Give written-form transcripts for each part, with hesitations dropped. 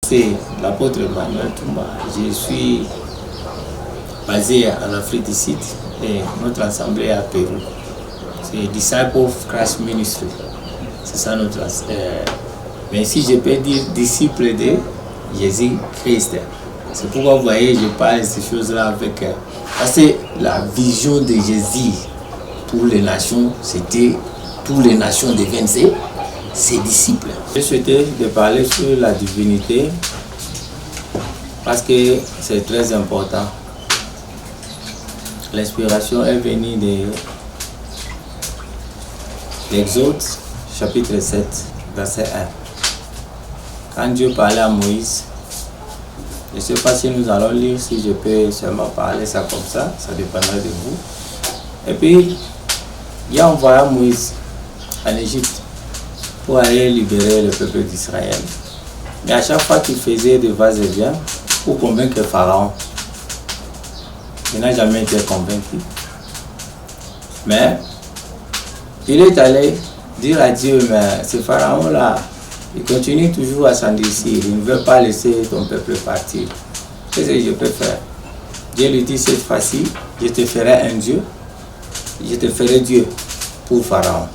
C'est l'apôtre Emmanuel Toumba. Je suis basé en Afrique du Sud et notre assemblée est à Pérou. C'est Disciple of Christ Ministry. C'est ça notre mais si je peux dire disciple de Jésus-Christ. C'est pourquoi vous voyez, je parle de ces choses-là avec... parce que la vision de Jésus pour les nations, c'était tous les nations deviennent ses disciples. Je souhaitais de parler sur la divinité parce que c'est très important. L'inspiration est venue de l'Exode chapitre 7, verset 1. Quand Dieu parlait à Moïse, je ne sais pas si nous allons lire, si je peux seulement parler ça comme ça dépendra de vous. Et puis, il a envoyé Moïse en Égypte pour aller libérer le peuple d'Israël. Mais à chaque fois qu'il faisait des va-et-vient pour convaincre Pharaon, il n'a jamais été convaincu. Mais il est allé dire à Dieu, mais ce Pharaon-là, il continue toujours à s'endurcir, il ne veut pas laisser ton peuple partir. Qu'est-ce que je peux faire? Dieu lui dit, cette fois-ci, je te ferai un Dieu, je te ferai Dieu pour Pharaon.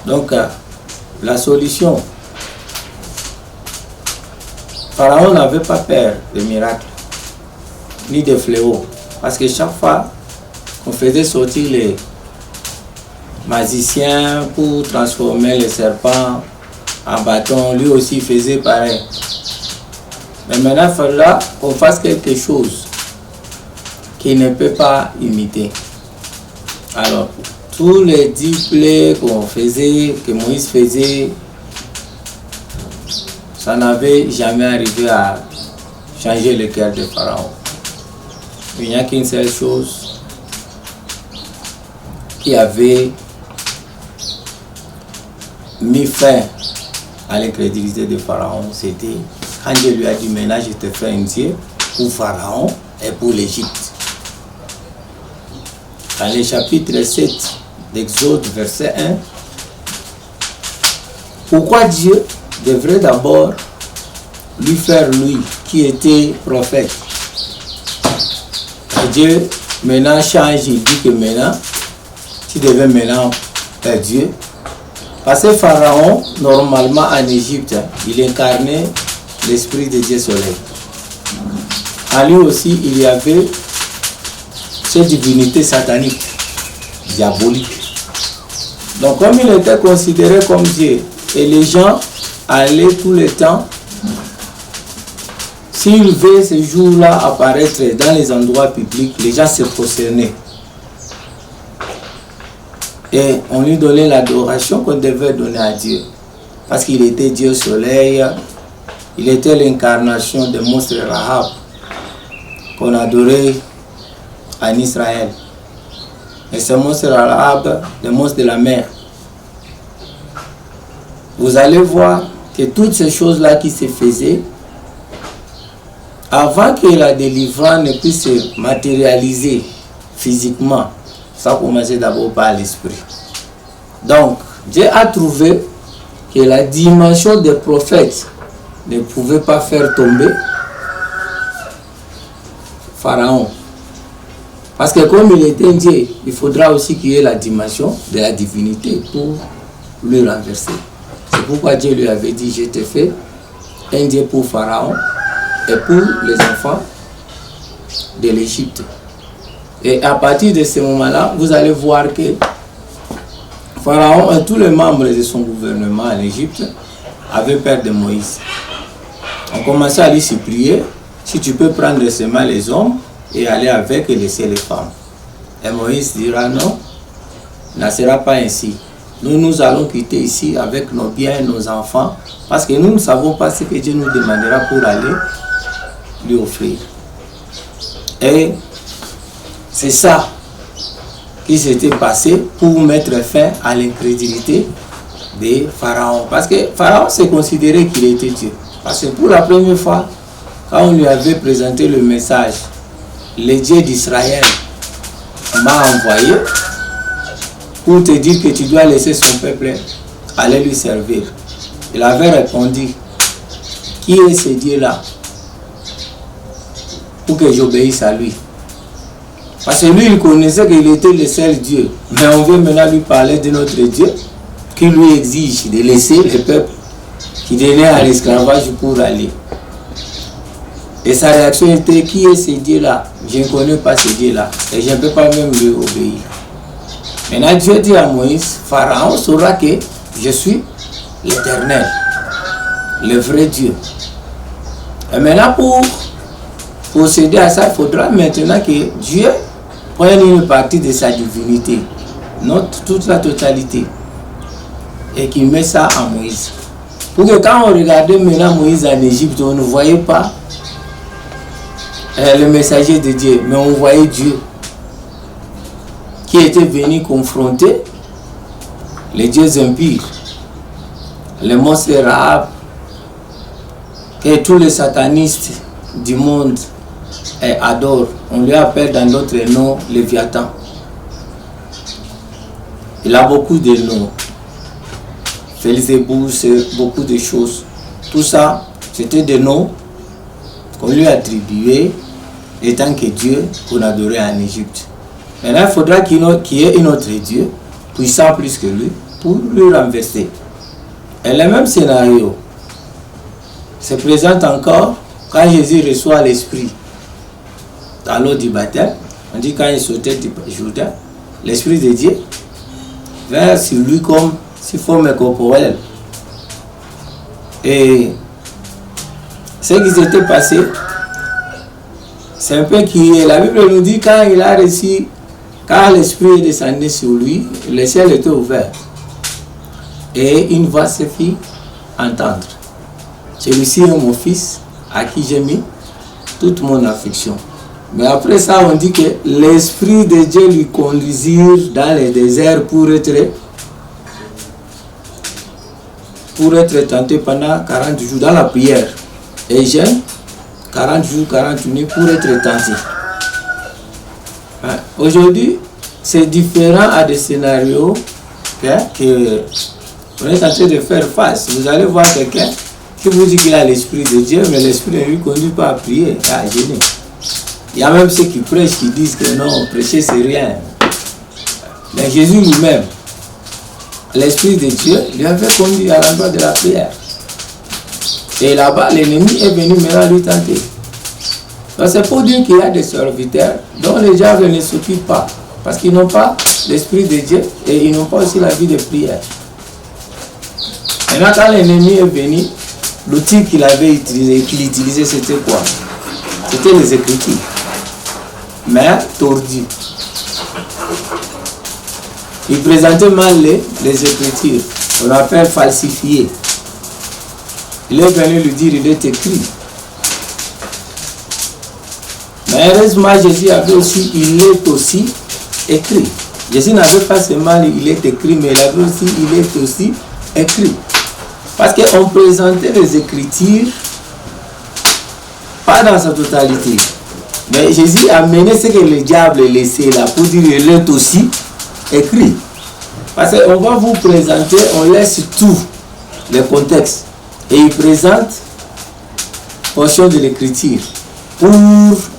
Donc, la solution, Pharaon n'avait pas peur des miracles, ni des fléaux, parce que chaque fois qu'on faisait sortir les magiciens pour transformer les serpents en bâtons, lui aussi faisait pareil. Mais maintenant, il faudra qu'on fasse quelque chose qu'il ne peut pas imiter. Alors, tous les 10 plaies qu'on faisait, que Moïse faisait, ça n'avait jamais arrivé à changer le cœur de Pharaon. Il n'y a qu'une seule chose qui avait mis fin à l'incrédulité de Pharaon, c'était quand Dieu lui a dit, maintenant je te fais un Dieu pour Pharaon et pour l'Égypte. Dans le chapitre 7 d'Exode, verset 1, pourquoi Dieu devrait d'abord lui faire lui qui était prophète? Et Dieu maintenant change, il dit que maintenant tu devais maintenant faire Dieu. Parce que Pharaon, normalement en Égypte, il incarnait l'esprit de Dieu soleil. En lui aussi, il y avait cette divinité satanique, diabolique. Donc comme il était considéré comme Dieu, et les gens allaient tout le temps, s'il veut ce jour-là apparaître dans les endroits publics, les gens se prosternaient. Et on lui donnait l'adoration qu'on devait donner à Dieu. Parce qu'il était Dieu soleil, il était l'incarnation des monstres Rahab qu'on adorait en Israël. Et ces monstres Rahab, les monstres de la mer. Vous allez voir que toutes ces choses-là qui se faisaient, avant que la délivrance ne puisse se matérialiser physiquement, ça commençait d'abord par l'esprit. Donc, Dieu a trouvé que la dimension des prophètes ne pouvait pas faire tomber Pharaon. Parce que comme il était Dieu, il faudra aussi qu'il y ait la dimension de la divinité pour le renverser. C'est pourquoi Dieu lui avait dit, je te fais un Dieu pour Pharaon et pour les enfants de l'Égypte. Et à partir de ce moment-là, vous allez voir que Pharaon et tous les membres de son gouvernement en Égypte avaient peur de Moïse. On commençait à lui supplier, si tu peux prendre seulement les hommes et aller avec et laisser les femmes. Et Moïse dira non, ne sera pas ainsi. Nous allons quitter ici avec nos biens et nos enfants parce que nous ne savons pas ce que Dieu nous demandera pour aller lui offrir. Et c'est ça qui s'était passé pour mettre fin à l'incrédulité de Pharaon. Parce que Pharaon s'est considéré qu'il était Dieu. Parce que pour la première fois, quand on lui avait présenté le message, le Dieu d'Israël m'a envoyé pour te dire que tu dois laisser son peuple aller lui servir. Il avait répondu, qui est ce Dieu-là pour que j'obéisse à lui? Parce que lui, il connaissait qu'il était le seul Dieu. Mais on veut maintenant lui parler de notre Dieu, qui lui exige de laisser le peuple qui donnait à l'esclavage pour aller. Et sa réaction était, qui est ce Dieu-là? Je ne connais pas ce Dieu-là. Et je ne peux pas même lui obéir. Maintenant, Dieu dit à Moïse, Pharaon saura que je suis l'Éternel, le vrai Dieu. Et maintenant, pour procéder à ça, il faudra maintenant que Dieu prenne une partie de sa divinité, non toute la totalité, et qu'il met ça à Moïse. Pour que quand on regardait maintenant Moïse en Égypte, on ne voyait pas le messager de Dieu, mais on voyait Dieu qui était venu confronter les dieux impurs, les monstres Rahab, que tous les satanistes du monde adorent. On lui appelle dans d'autres noms Léviathan. Il a beaucoup de noms. Belzébuth, c'est beaucoup de choses. Tout ça, c'était des noms qu'on lui attribuait étant que Dieu qu'on adorait en Égypte. Maintenant, il faudra qu'il y ait un autre Dieu, puissant plus que lui, pour le renverser. Et le même scénario se présente encore quand Jésus reçoit l'Esprit dans l'eau du baptême. On dit quand il sautait du Jourdain, l'Esprit de Dieu vint sur lui comme sous forme corporelle. Et ce qui s'était passé, c'est un peu qui la Bible nous dit quand il a reçu, quand l'Esprit est descendu sur lui, le ciel était ouvert. Et une voix se fit entendre. Celui-ci est mon fils, à qui j'ai mis toute mon affection. Mais après ça, on dit que l'Esprit de Dieu lui conduisit dans le désert pour être tenté pendant 40 jours dans la prière. Et jeûne 40 jours, 40 nuits pour être tenté. Aujourd'hui, c'est différent à des scénarios que on est en train de faire face. Vous allez voir quelqu'un qui vous dit qu'il a l'Esprit de Dieu, mais l'Esprit ne lui conduit pas à prier, à jeûner. Il y a même ceux qui prêchent qui disent que non, prêcher c'est rien. Mais Jésus lui-même, l'Esprit de Dieu, lui avait conduit à l'endroit de la prière. Et là-bas, l'ennemi est venu maintenant lui tenter. Donc c'est pour dire qu'il y a des serviteurs dont les gens ne s'occupent pas. Parce qu'ils n'ont pas l'Esprit de Dieu et ils n'ont pas aussi la vie de prière. Maintenant, quand l'ennemi est venu, l'outil qu'il avait utilisé, c'était quoi? C'était les Écritures. Mais tordues. Il présentait mal les Écritures. On appelle falsifié. Il est venu lui dire, il est écrit. Mais heureusement, Jésus avait aussi, il est aussi écrit. Jésus n'avait pas seulement il est écrit, mais il avait aussi, il est aussi écrit. Parce qu'on présentait les Écritures pas dans sa totalité. Mais Jésus a mené ce que le diable laissait là pour dire il est aussi écrit. Parce qu'on va vous présenter, on laisse tout le contexte. Et il présente portion de l'écriture pour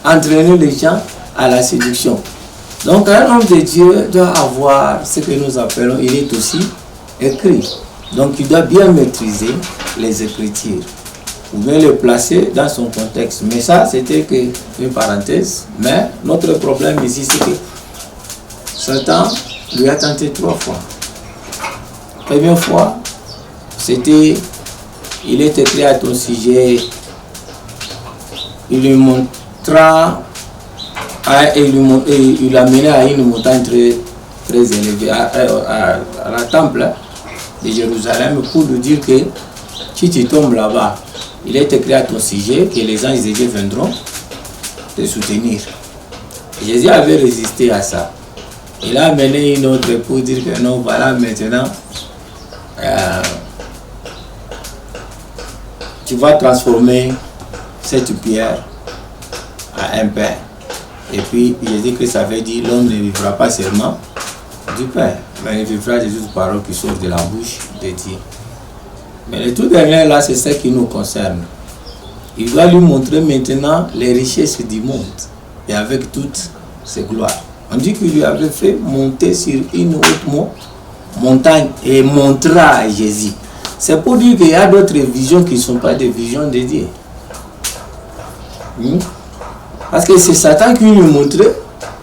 entraîner les gens à la séduction. Donc un homme de Dieu doit avoir ce que nous appelons, il est aussi écrit. Donc il doit bien maîtriser les Écritures. Vous pouvez le placer dans son contexte. Mais ça, c'était une parenthèse. Mais notre problème ici, c'est que Satan lui a tenté 3 fois. Première fois, c'était, il est écrit à ton sujet, il lui montra, il l'a mené à une montagne très élevée, à la temple de Jérusalem, pour lui dire que si tu tombes là-bas, il est écrit à ton sujet que les anges de Dieu viendront te soutenir. Jésus avait résisté à ça. Il a amené une autre pour dire que non, voilà maintenant, tu vas transformer cette pierre à un pain. Et puis Jésus Christ avait dit, l'homme ne vivra pas seulement du pain, mais il vivra de toutes paroles qui sortent de la bouche de Dieu. Mais le tout dernier là, c'est ce qui nous concerne. Il doit lui montrer maintenant les richesses du monde et avec toutes ses gloires. On dit qu'il lui avait fait monter sur une haute montagne et montra à Jésus. C'est pour dire qu'il y a d'autres visions qui ne sont pas des visions de Dieu. Parce que c'est Satan qui lui montrait.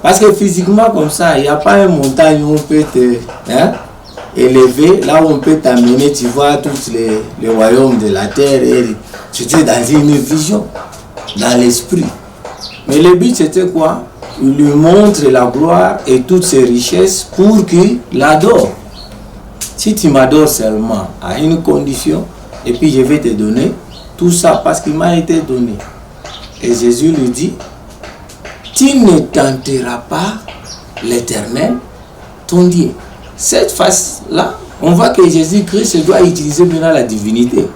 Parce que physiquement comme ça, il n'y a pas une montagne où on peut te élever, là où on peut t'amener, tu vois tous les royaumes de la terre. Et tu es dans une vision, dans l'esprit. Mais le but c'était quoi? Il lui montre la gloire et toutes ses richesses pour qu'il l'adore. Si tu m'adores seulement à une condition, et puis je vais te donner tout ça parce qu'il m'a été donné. Et Jésus lui dit, tu ne tenteras pas l'Éternel, ton Dieu. Cette phase-là, on voit que Jésus-Christ doit utiliser maintenant la divinité.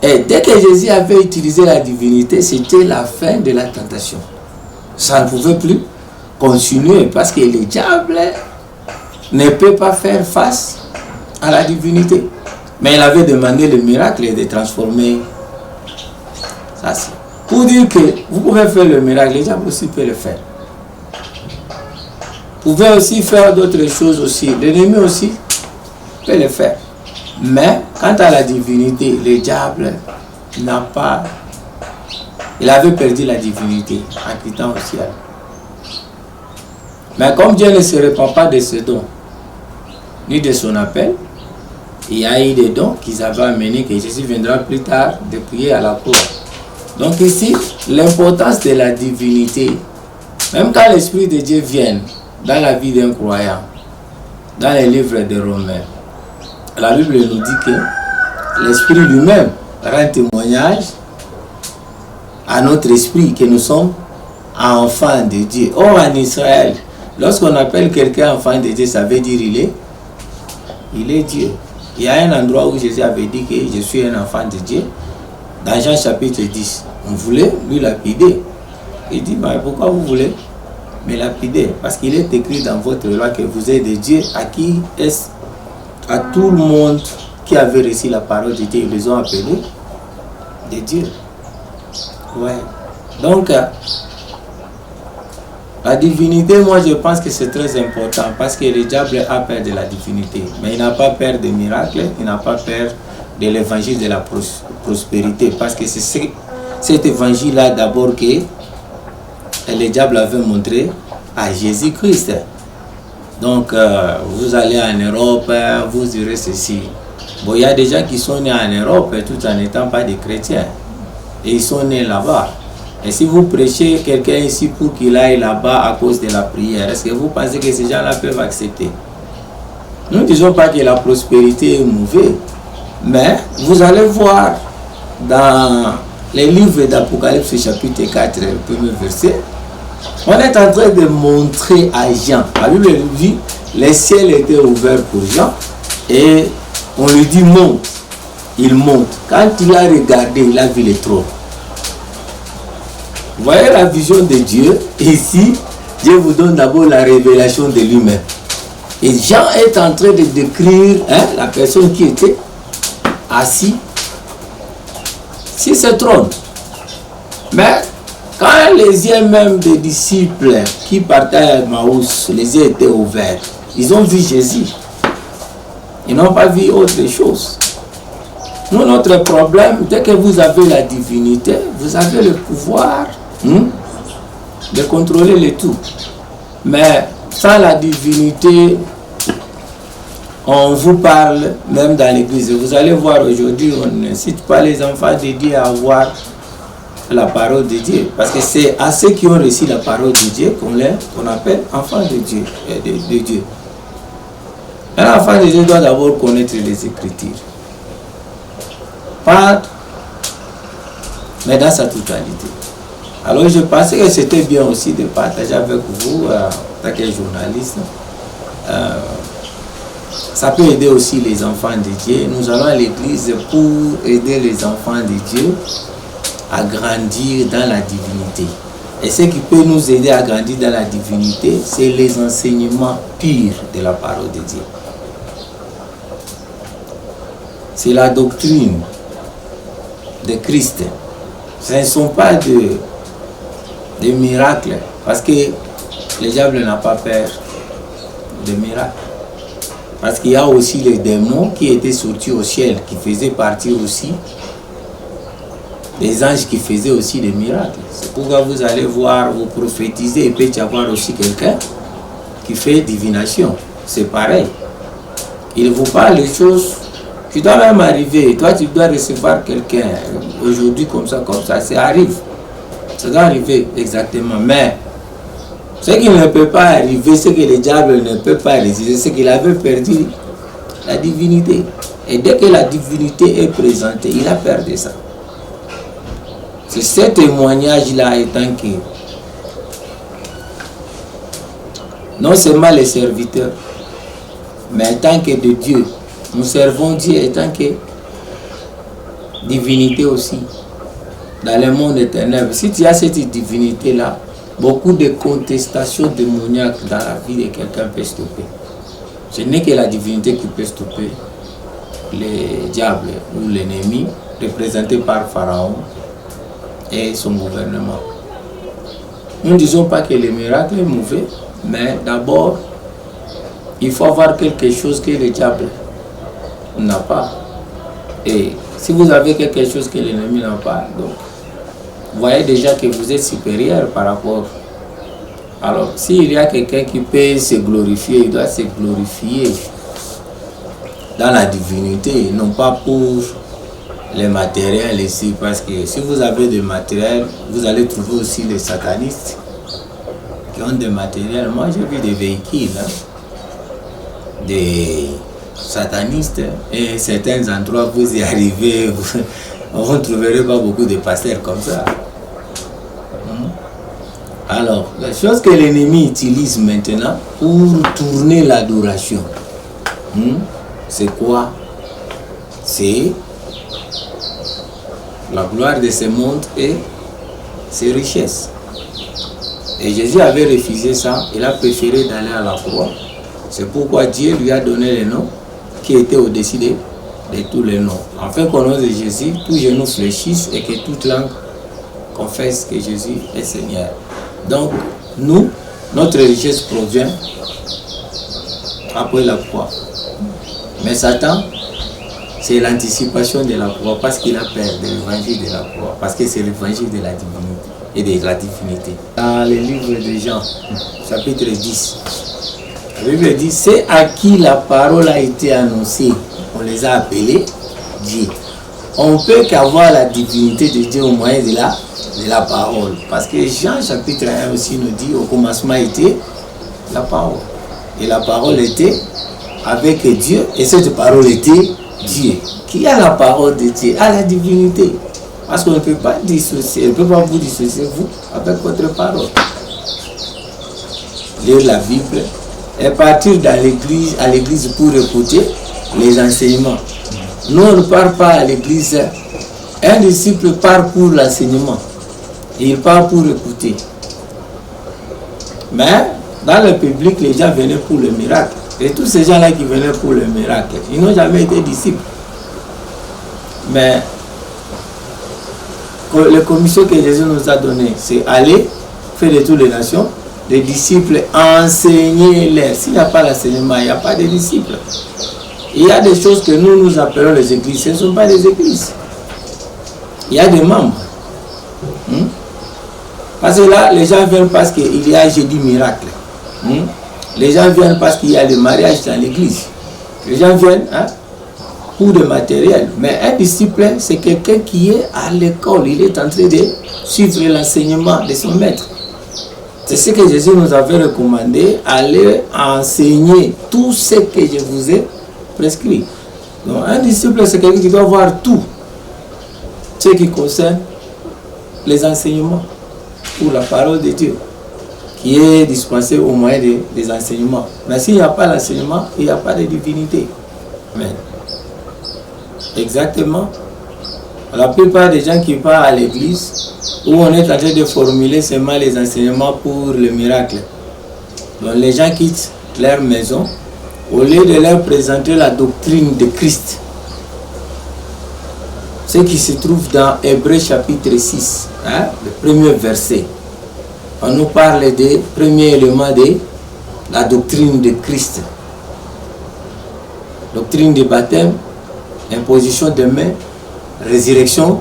Et dès que Jésus avait utilisé la divinité, c'était la fin de la tentation. Ça ne pouvait plus continuer parce que le diable ne peut pas faire face à la divinité. Mais il avait demandé le miracle de transformer ça. Pour dire que vous pouvez faire le miracle, le diable aussi peut le faire. Vous pouvez aussi faire d'autres choses aussi. L'ennemi aussi peut le faire. Mais quant à la divinité, le diable n'a pas... Il avait perdu la divinité en quittant au ciel. Mais comme Dieu ne se répand pas de ses dons, ni de son appel, il y a eu des dons qu'ils avaient amenés, que Jésus viendra plus tard dépouiller à la croix. Donc ici, l'importance de la divinité, même quand l'Esprit de Dieu vient dans la vie d'un croyant, dans les livres de Romains, la Bible nous dit que l'Esprit lui-même rend témoignage à notre esprit que nous sommes enfants de Dieu. Or en Israël, lorsqu'on appelle quelqu'un enfant de Dieu, ça veut dire il est Dieu. Il y a un endroit où Jésus avait dit que je suis un enfant de Dieu. Dans Jean chapitre 10, on voulait lui lapider. Il dit, mais pourquoi vous voulez me lapider? Parce qu'il est écrit dans votre loi que vous êtes des dieux à qui est à tout le monde qui avait reçu la parole de Dieu, ils les ont appelés des dieux. Ouais. Donc, la divinité, moi je pense que c'est très important parce que le diable a peur de la divinité. Mais il n'a pas peur des miracles, il n'a pas peur de l'évangile de la prospérité. Parce que c'est cet évangile-là d'abord que le diable avait montré à Jésus-Christ. Donc, vous allez en Europe, vous direz ceci. Bon, il y a des gens qui sont nés en Europe tout en n'étant pas des chrétiens. Et ils sont nés là-bas. Et si vous prêchez quelqu'un ici pour qu'il aille là-bas à cause de la prière, est-ce que vous pensez que ces gens-là peuvent accepter? Nous ne disons pas que la prospérité est mauvaise. Mais vous allez voir dans les livres d'Apocalypse chapitre 4, le premier verset, on est en train de montrer à Jean. La Bible nous dit, les ciels étaient ouverts pour Jean et on lui dit monte. Il monte. Quand il a regardé, il a vu les trônes. Vous voyez la vision de Dieu. Ici, Dieu vous donne d'abord la révélation de lui-même. Et Jean est en train de décrire la personne qui était assise sur ce trône. Mais quand les yeux même des disciples qui partaient à Emmaüs, les yeux étaient ouverts, ils ont vu Jésus. Ils n'ont pas vu autre chose. Nous, notre problème, dès que vous avez la divinité, vous avez le pouvoir de contrôler le tout. Mais sans la divinité, on vous parle, même dans l'église. Vous allez voir aujourd'hui, on n'incite pas les enfants de Dieu à avoir la parole de Dieu. Parce que c'est à ceux qui ont reçu la parole de Dieu qu'on appelle enfants de Dieu. Un enfant de Dieu doit d'abord connaître les Écritures. Pas, mais dans sa totalité. Alors je pensais que c'était bien aussi de partager avec vous, en tant que journaliste. Ça peut aider aussi les enfants de Dieu. Nous allons à l'église pour aider les enfants de Dieu à grandir dans la divinité. Et ce qui peut nous aider à grandir dans la divinité, c'est les enseignements purs de la parole de Dieu. c'est la doctrine de Christ. Ce ne sont pas des miracles, parce que le diable n'a pas peur de miracles. Parce qu'il y a aussi les démons qui étaient sortis au ciel, qui faisaient partie aussi des anges qui faisaient aussi des miracles. C'est pourquoi vous allez voir, vous prophétiser, et peut y avoir aussi quelqu'un qui fait divination. C'est pareil. Il vous parle des choses qui doivent même arriver. Toi, tu dois recevoir quelqu'un aujourd'hui comme ça, ça arrive. Ça doit arriver exactement. Mais ce qui ne peut pas arriver, ce que le diable ne peut pas résister, c'est qu'il avait perdu la divinité. Et dès que la divinité est présentée, il a perdu ça. C'est ce témoignage-là étant que non seulement les serviteurs, mais en tant que de Dieu, nous servons Dieu étant que divinité aussi. Dans le monde éternel, si tu as cette divinité-là, beaucoup de contestations démoniaques dans la vie de quelqu'un peut stopper. Ce n'est que la divinité qui peut stopper le diable ou l'ennemi, représenté par Pharaon et son gouvernement. Nous ne disons pas que le miracle est mauvais, mais d'abord, il faut avoir quelque chose que le diable n'a pas. Et si vous avez quelque chose que l'ennemi n'a pas, donc, vous voyez déjà que vous êtes supérieur par rapport. Alors, s'il y a quelqu'un qui peut se glorifier, il doit se glorifier dans la divinité, non pas pour les matériels ici, parce que si vous avez des matériels, vous allez trouver aussi les satanistes qui ont des matériels. Moi, j'ai vu des véhicules, des satanistes, et certains endroits, vous y arrivez, vous ne trouverez pas beaucoup de pasteurs comme ça. Alors, la chose que l'ennemi utilise maintenant pour tourner l'adoration, c'est quoi? C'est la gloire de ce monde et ses richesses. Et Jésus avait refusé ça, il a préféré d'aller à la croix. C'est pourquoi Dieu lui a donné le nom qui était au-dessus de tous les noms. Afin qu'au nom de Jésus, tous genou fléchissent et que toute langue confesse que Jésus est Seigneur. Donc, nous, notre richesse provient après la croix. Mais Satan, c'est l'anticipation de la croix parce qu'il a peur de l'évangile de la croix. Parce que c'est l'évangile de la divinité et de la divinité. Dans le livre de Jean, chapitre 10, la Bible dit, c'est à qui la parole a été annoncée. On les a appelés Dieu. On ne peut qu'avoir la divinité de Dieu au moyen de la parole. Parce que Jean chapitre 1 aussi nous dit, au commencement était la parole. Et la parole était avec Dieu, et cette parole était Dieu. Qui a la parole de Dieu? A la divinité. Parce qu'on ne peut pas dissocier, on ne peut pas vous dissocier, vous, avec votre parole. Lire la Bible et partir dans l'église, à l'église pour écouter les enseignements. Nous, on ne part pas à l'église. Un disciple part pour l'enseignement. Il part pour écouter. Mais dans le public, les gens venaient pour le miracle. Et tous ces gens-là qui venaient pour le miracle, ils n'ont jamais été disciples. Mais la commission que Jésus nous a donnée, c'est aller faire de toutes les nations, les disciples, enseigner-les. S'il n'y a pas l'enseignement, il n'y a pas de disciples. Il y a des choses que nous appelons les églises. Ce ne sont pas des églises. Il y a des membres. Parce que là, les gens viennent parce qu'il y a jeudi miracle. Les gens viennent parce qu'il y a le mariage dans l'église. Les gens viennent pour le matériel. Mais un disciple, c'est quelqu'un qui est à l'école. Il est en train de suivre l'enseignement de son maître. C'est ce que Jésus nous avait recommandé, aller enseigner tout ce que je vous ai prescrit. Donc un disciple, c'est quelqu'un qui doit voir tout ce qui concerne les enseignements ou la parole de Dieu, qui est dispensée au moyen des enseignements. Mais s'il n'y a pas l'enseignement, il n'y a pas de divinité. Amen. Exactement. La plupart des gens qui partent à l'église, où on est en train de formuler seulement les enseignements pour le miracle. Donc les gens quittent leur maison, au lieu de leur présenter la doctrine de Christ, ce qui se trouve dans Hébreux chapitre 6, hein, le premier verset. On nous parle des premiers éléments de la doctrine de Christ. Doctrine du baptême, imposition des mains, résurrection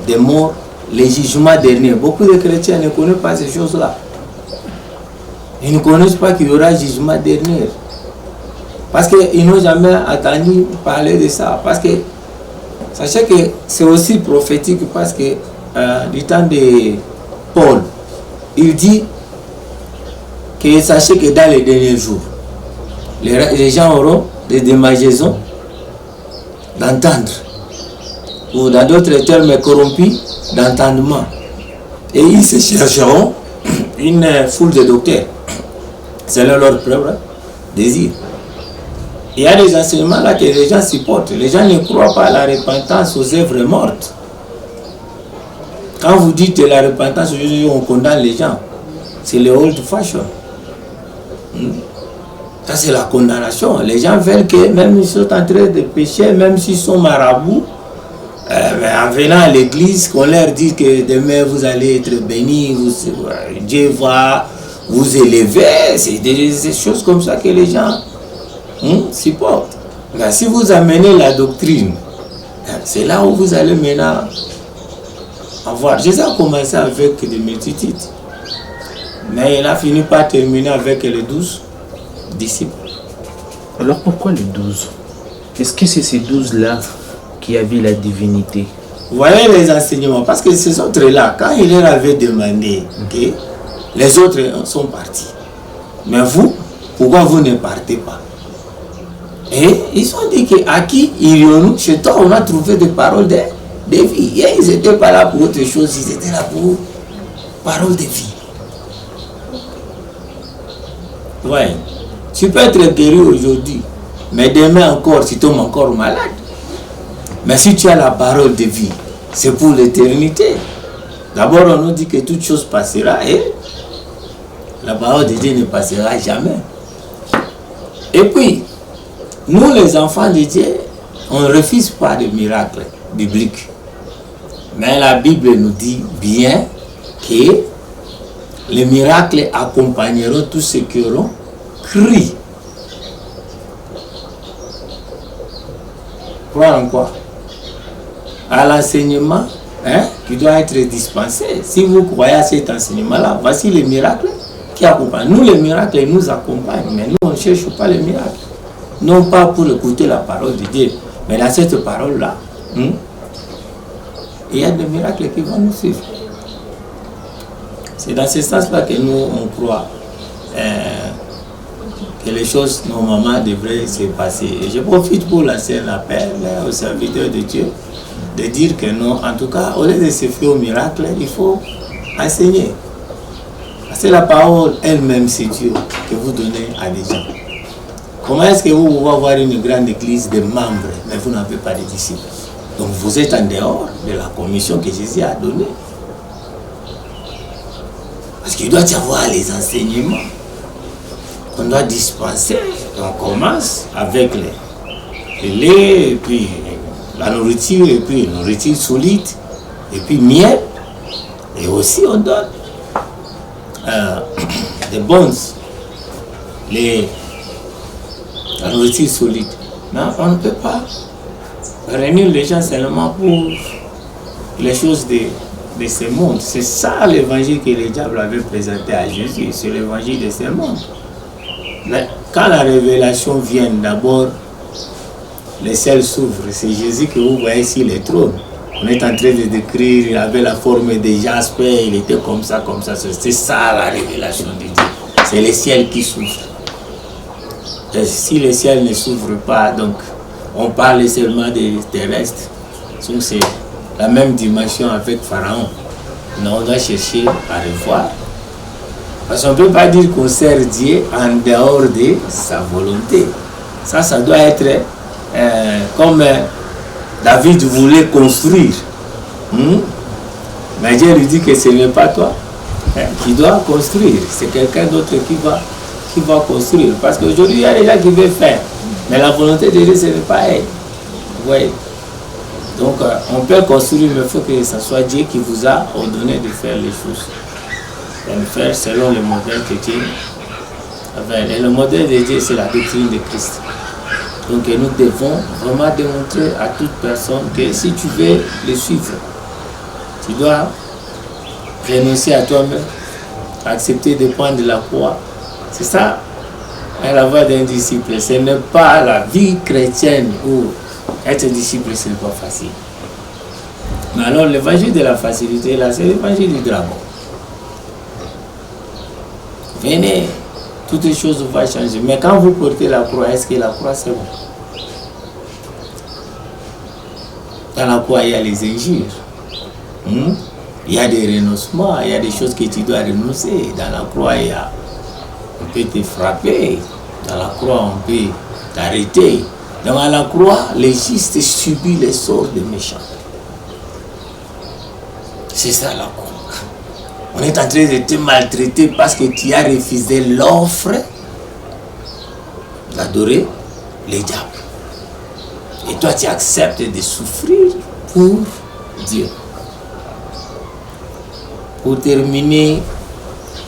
des morts, les jugements derniers. Beaucoup de chrétiens ne connaissent pas ces choses-là. Ils ne connaissent pas qu'il y aura jugement dernier. Parce qu'ils n'ont jamais entendu parler de ça. Parce que, sachez que c'est aussi prophétique parce que du temps de Paul, il dit que sachez que dans les derniers jours, les gens auront des démangeaisons d'entendre, ou dans d'autres termes corrompus d'entendement. Et ils se chercheront une foule de docteurs, selon leur propre désir. Il y a des enseignements là que les gens supportent. Les gens ne croient pas à la repentance aux œuvres mortes. Quand vous dites la repentance, on condamne les gens. C'est le old fashion. Ça, c'est la condamnation. Les gens veulent que, même s'ils sont en train de pécher, même s'ils sont marabouts, en venant à l'église, qu'on leur dit que demain vous allez être bénis, Dieu va vous élever. C'est des choses comme ça que les gens supportent. Mais si vous amenez la doctrine, c'est là où vous allez maintenant avoir. Jésus a commencé avec des multitudes, mais il a fini par terminer avec les 12 disciples. Alors pourquoi les 12? Est-ce que c'est ces 12-là qui avaient la divinité? Vous voyez les enseignements, parce que ces autres-là, quand il leur avait demandé, okay, les autres sont partis. Mais vous, pourquoi vous ne partez pas? Et ils ont dit qu'à qui irions-nous? Chez toi, on a trouvé des paroles de vie. Et ils n'étaient pas là pour autre chose, ils étaient là pour paroles de vie. Ouais. Tu peux être guéri aujourd'hui, mais demain encore, tu tombes encore malade. Mais si tu as la parole de vie, c'est pour l'éternité. D'abord, on nous dit que toute chose passera et la parole de Dieu ne passera jamais. Et puis, nous les enfants de Dieu, on ne refuse pas de miracles bibliques. Mais la Bible nous dit bien que les miracles accompagneront tous ceux qui auront cru. Croire en quoi? À l'enseignement qui doit être dispensé. Si vous croyez à cet enseignement-là, voici les miracles qui accompagnent. Nous, les miracles nous accompagnent, mais nous, on ne cherche pas les miracles. Non pas pour écouter la parole de Dieu, mais dans cette parole-là, il y a des miracles qui vont nous suivre. C'est dans ce sens-là que nous, on croit que les choses, normalement, devraient se passer. Et je profite pour lancer un appel aux serviteurs de Dieu, de dire que non, en tout cas, au lieu de se faire au miracle, il faut enseigner. C'est la parole elle-même, c'est Dieu que vous donnez à des gens. Comment est-ce que vous pouvez avoir une grande église de membres, mais vous n'avez pas de disciples? Donc vous êtes en dehors de la commission que Jésus a donnée. Parce qu'il doit y avoir les enseignements qu'on doit dispenser. On commence avec le lait, et puis la nourriture, et puis nourriture solide, et puis miel. Et aussi on donne des bonnes, la nourriture solide. Non, on ne peut pas réunir les gens seulement pour les choses de ce monde. C'est ça l'évangile que le diable avait présenté à Jésus, c'est l'évangile de ce monde. Mais quand la révélation vient, d'abord, les ciels s'ouvrent. C'est Jésus que vous voyez sur le trône. On est en train de décrire, il avait la forme de jaspe, il était comme ça, comme ça. C'est ça la révélation de Dieu. C'est les ciels qui s'ouvrent. Et si les ciels ne s'ouvrent pas, donc on parle seulement des terrestres. Donc c'est la même dimension avec Pharaon. Non, on doit chercher à revoir. Parce qu'on ne peut pas dire qu'on sert Dieu en dehors de sa volonté. Ça doit être comme David voulait construire. Mais Dieu lui dit que ce n'est pas toi qui dois construire. C'est quelqu'un d'autre qui va construire. Parce qu'aujourd'hui, il y a des gens qui veulent faire. Mais la volonté de Dieu, ce n'est pas elle. Oui. Donc, on peut construire, mais il faut que ce soit Dieu qui vous a ordonné de faire les choses. Et de faire selon le modèle que Dieu avait. Et le modèle de Dieu, c'est la doctrine de Christ. Donc, nous devons vraiment démontrer à toute personne que si tu veux le suivre, tu dois renoncer à toi-même, accepter de prendre la croix. C'est ça, la voie d'un disciple. Ce n'est pas la vie chrétienne où être disciple, ce n'est pas facile. Mais alors, l'évangile de la facilité, là, c'est l'évangile du dragon. Venez, toutes les choses vont changer. Mais quand vous portez la croix, est-ce que la croix, c'est bon? Dans la croix, il y a les injures. Il y a des renoncements, il y a des choses que tu dois renoncer. Dans la croix, on peut te frapper. Dans la croix, on peut t'arrêter. Dans la croix, les justes subissent les sorts des méchants. C'est ça la croix. On est en train de te maltraiter parce que tu as refusé l'offre d'adorer les diables. Et toi, tu acceptes de souffrir pour Dieu. Pour terminer,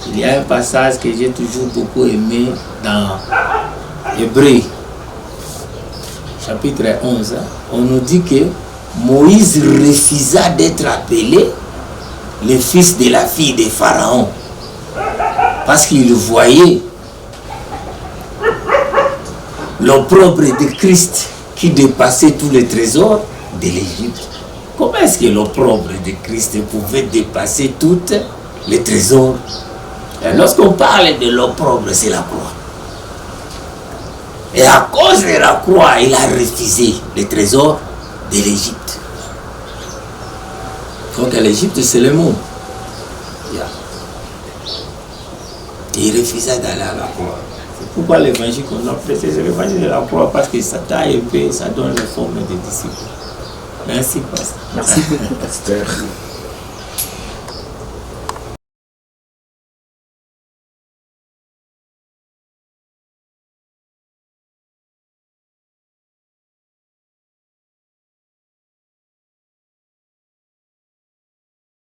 il y a un passage que j'ai toujours beaucoup aimé dans Hébreux, chapitre 11. On nous dit que Moïse refusa d'être appelé le fils de la fille de Pharaon parce qu'il voyait l'opprobre de Christ qui dépassait tous les trésors de l'Égypte. Comment est-ce que l'opprobre de Christ pouvait dépasser tous les trésors? Et lorsqu'on parle de l'opprobre, c'est la croix. Et à cause de la croix, il a refusé les trésors de l'Égypte. Donc l'Égypte, c'est le monde. Et il refusa d'aller à la croix. C'est pourquoi l'évangile qu'on a prêché, c'est l'évangile de la croix, parce que ça taille épais, ça donne les formes des disciples. Merci, pasteur. Merci beaucoup, pasteur.